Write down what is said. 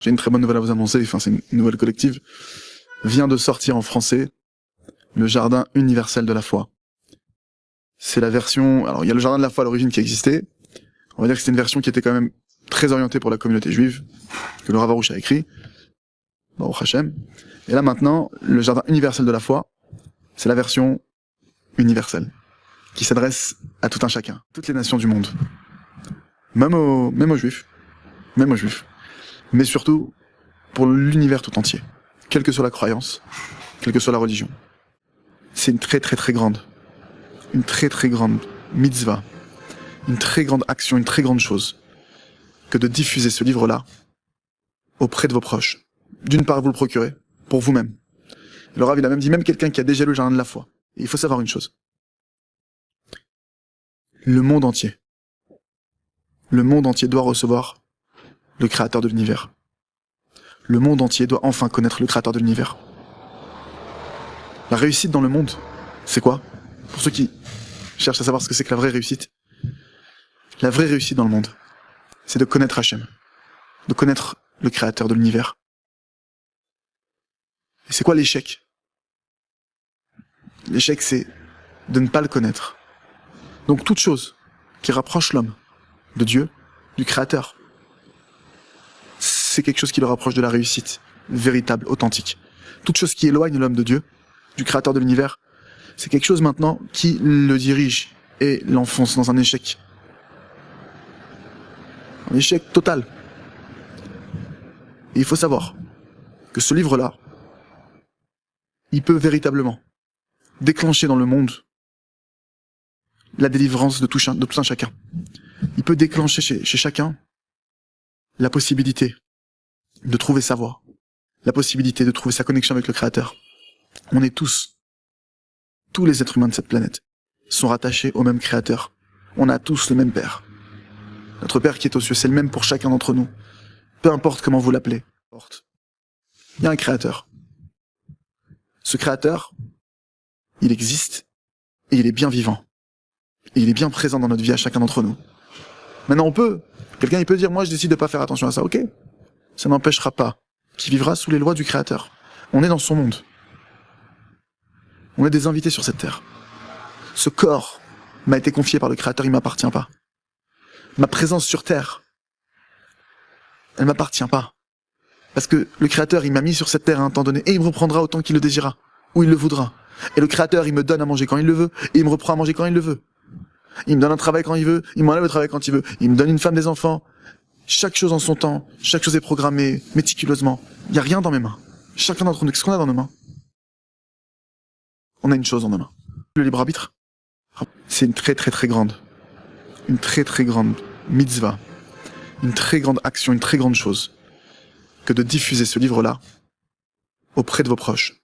J'ai une très bonne nouvelle à vous annoncer, enfin c'est une nouvelle collective. Vient de sortir en français le Jardin universel de la foi. C'est la version... Alors il y a le Jardin de la foi à l'origine qui existait. On va dire que c'était une version qui était quand même très orientée pour la communauté juive, que le Rav Arush a écrit, Baruch Hashem. Et là maintenant, le Jardin universel de la foi, c'est la version universelle, qui s'adresse à tout un chacun, toutes les nations du monde. Même aux juifs. Même aux juifs. Mais surtout, pour l'univers tout entier. Quelle que soit la croyance, quelle que soit la religion. C'est une très grande mitzvah, une très grande action, une très grande chose, que de diffuser ce livre-là auprès de vos proches. D'une part, vous le procurez, pour vous-même. Le Rav, il a même dit, même quelqu'un qui a déjà lu le Jardin de la foi. Et il faut savoir une chose. Le monde entier doit recevoir le créateur de l'univers. Le monde entier doit enfin connaître le créateur de l'univers. La réussite dans le monde, c'est quoi? Pour ceux qui cherchent à savoir ce que c'est que la vraie réussite. La vraie réussite dans le monde, c'est de connaître Hachem, de connaître le créateur de l'univers. Et c'est quoi l'échec? L'échec, c'est de ne pas le connaître. Donc toute chose qui rapproche l'homme de Dieu, du créateur, c'est quelque chose qui le rapproche de la réussite véritable, authentique. Toute chose qui éloigne l'homme de Dieu, du créateur de l'univers, c'est quelque chose maintenant qui le dirige et l'enfonce dans un échec. Un échec total. Et il faut savoir que ce livre-là, il peut véritablement déclencher dans le monde la délivrance de tout un chacun. Il peut déclencher chez chacun la possibilité de trouver sa voie, la possibilité de trouver sa connexion avec le Créateur. On est tous les êtres humains de cette planète sont rattachés au même Créateur. On a tous le même Père. Notre Père qui est aux cieux, c'est le même pour chacun d'entre nous. Peu importe comment vous l'appelez. Il y a un Créateur. Ce Créateur, il existe et il est bien vivant. Et il est bien présent dans notre vie à chacun d'entre nous. Maintenant quelqu'un il peut dire, moi je décide de pas faire attention à ça, ok. Ça n'empêchera pas qu'il vivra sous les lois du Créateur. On est dans son monde. On est des invités sur cette terre. Ce corps m'a été confié par le Créateur, il m'appartient pas. Ma présence sur terre, elle m'appartient pas. Parce que le Créateur, il m'a mis sur cette terre à un temps donné, et il me reprendra autant qu'il le désirera, où il le voudra. Et le Créateur, il me donne à manger quand il le veut, et il me reprend à manger quand il le veut. Il me donne un travail quand il veut, il m'enlève le travail quand il veut, il me donne une femme, des enfants. Chaque chose en son temps, chaque chose est programmée, méticuleusement. Il n'y a rien dans mes mains. Chacun d'entre nous, qu'est-ce qu'on a dans nos mains? On a une chose dans nos mains. Le libre arbitre. C'est une très grande mitzvah, une très grande action, une très grande chose, que de diffuser ce livre-là auprès de vos proches.